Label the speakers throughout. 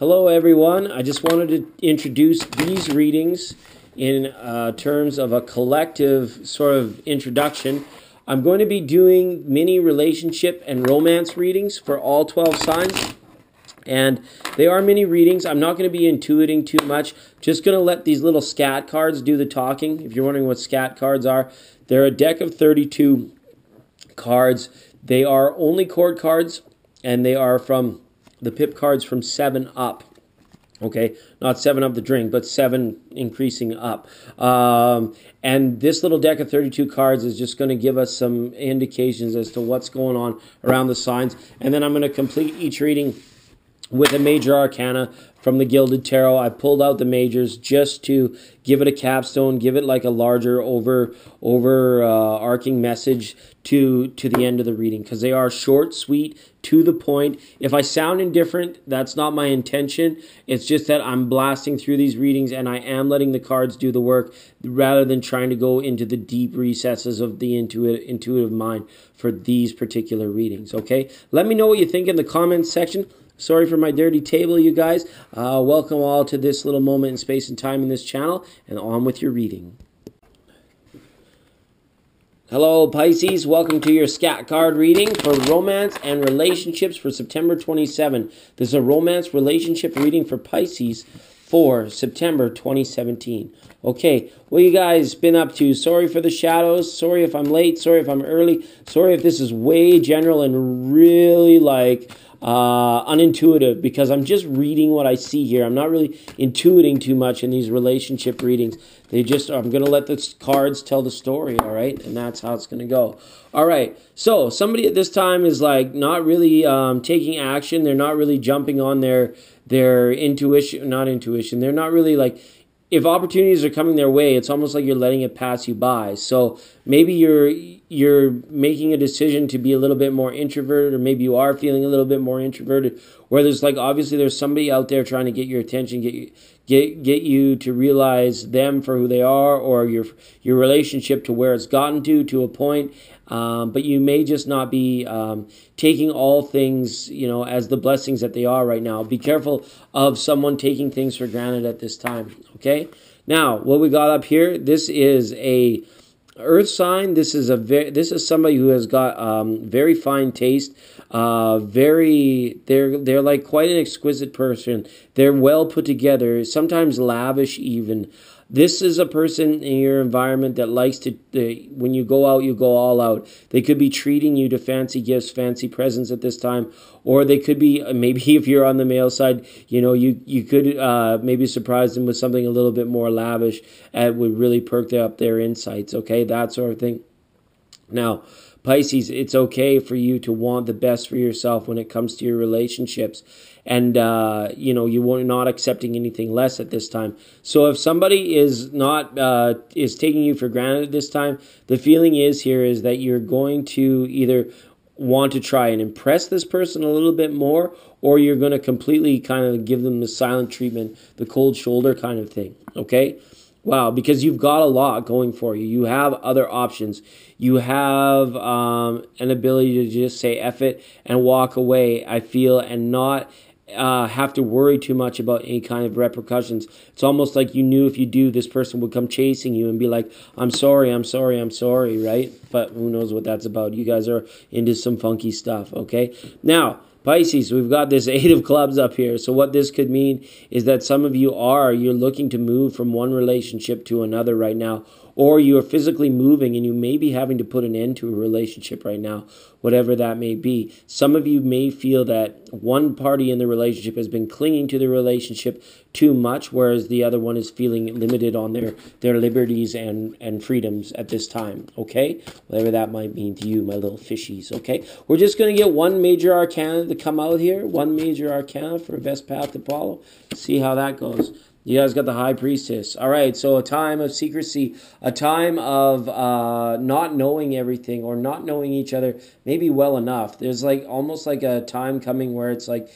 Speaker 1: Hello everyone, I just wanted to introduce these readings in terms of a collective sort of introduction. I'm going to be doing mini relationship and romance readings for all 12 signs. And they are mini readings. I'm not going to be intuiting too much. Just going to let these little scat cards do the talking. If you're wondering what scat cards are, they're a deck of 32 cards. They are only cord cards, and they are from the pip cards from 7 up. Okay, not 7 up the drink, but 7 increasing up. And this little deck of 32 cards is just going to give us some indications as to what's going on around the signs. And then I'm going to complete each reading with a major arcana from the Gilded Tarot. I pulled out the majors just to give it a capstone, give it like a larger arcing message to the end of the reading, because they are short, sweet, to the point. If I sound indifferent, that's not my intention. It's just that I'm blasting through these readings and I am letting the cards do the work rather than trying to go into the deep recesses of the intuitive mind for these particular readings, okay? Let me know what you think in the comments section. Sorry for my dirty table, you guys. Welcome all to this little moment in space and time in this channel, and on with your reading. Hello, Pisces. Welcome to your scat card reading for romance and relationships for September 27. This is a romance relationship reading for Pisces for September 2017. Okay, what you guys been up to? Sorry for the shadows. Sorry if I'm late. Sorry if I'm early. Sorry if this is way general and really like unintuitive, because I'm just reading what I see here. I'm not really intuiting too much in these relationship readings. I'm going to let the cards tell the story, all right? And that's how it's going to go. All right, so somebody at this time is like not really taking action. They're not really jumping on their intuition, not intuition. They're not really like, if opportunities are coming their way, it's almost like you're letting it pass you by. So maybe you're making a decision to be a little bit more introverted, or maybe you are feeling a little bit more introverted, where there's like obviously there's somebody out there trying to get your attention, get you to realize them for who they are, or your relationship to where it's gotten to a point. But you may just not be taking all things, as the blessings that they are right now. Be careful of someone taking things for granted at this time, okay? Now, what we got up here, this is a earth sign. This is somebody who has got very fine taste. They're like quite an exquisite person. They're well put together, sometimes lavish even. This is a person in your environment that likes to, when you go out, you go all out. They could be treating you to fancy gifts, fancy presents at this time, or they could be, maybe if you're on the male side, you could maybe surprise them with something a little bit more lavish and would really perk up their insights, okay, that sort of thing. Now, Pisces, it's okay for you to want the best for yourself when it comes to your relationships. And, you're not accepting anything less at this time. So if somebody is taking you for granted at this time, the feeling is that you're going to either want to try and impress this person a little bit more, or you're going to completely kind of give them the silent treatment, the cold shoulder kind of thing, okay? Wow, because you've got a lot going for you. You have other options. You have an ability to just say F it and walk away, I feel, and not have to worry too much about any kind of repercussions. It's almost like you knew if you do, this person would come chasing you and be like, I'm sorry, I'm sorry, I'm sorry, right? But who knows what that's about. You guys are into some funky stuff, okay? Now, Pisces, we've got this 8 of clubs up here. So what this could mean is that some of you're looking to move from one relationship to another right now, or you are physically moving and you may be having to put an end to a relationship right now, whatever that may be. Some of you may feel that one party in the relationship has been clinging to the relationship too much, whereas the other one is feeling limited on their liberties and freedoms at this time, okay? Whatever that might mean to you, my little fishies, okay? We're just going to get one major arcana to come out here, one major arcana for best path to follow. See how that goes. You guys got the High Priestess. All right, so a time of secrecy, a time of not knowing everything or not knowing each other maybe well enough. There's like almost like a time coming where it's like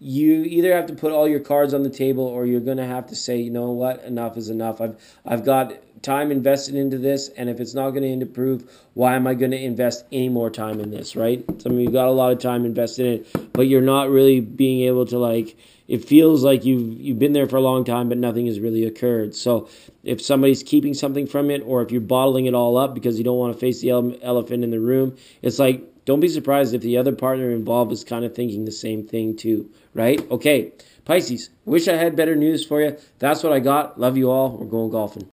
Speaker 1: you either have to put all your cards on the table, or you're going to have to say, you know what, enough is enough. I've got time invested into this, and if it's not going to improve, why am I going to invest any more time in this, right? So, I mean, you've got a lot of time invested in it, but you're not really being able to, like, it feels like you've been there for a long time, but nothing has really occurred. So if somebody's keeping something from it, or if you're bottling it all up because you don't want to face the elephant in the room, it's like, don't be surprised if the other partner involved is kind of thinking the same thing too, right? Okay, Pisces, wish I had better news for you. That's what I got. Love you all. We're going golfing.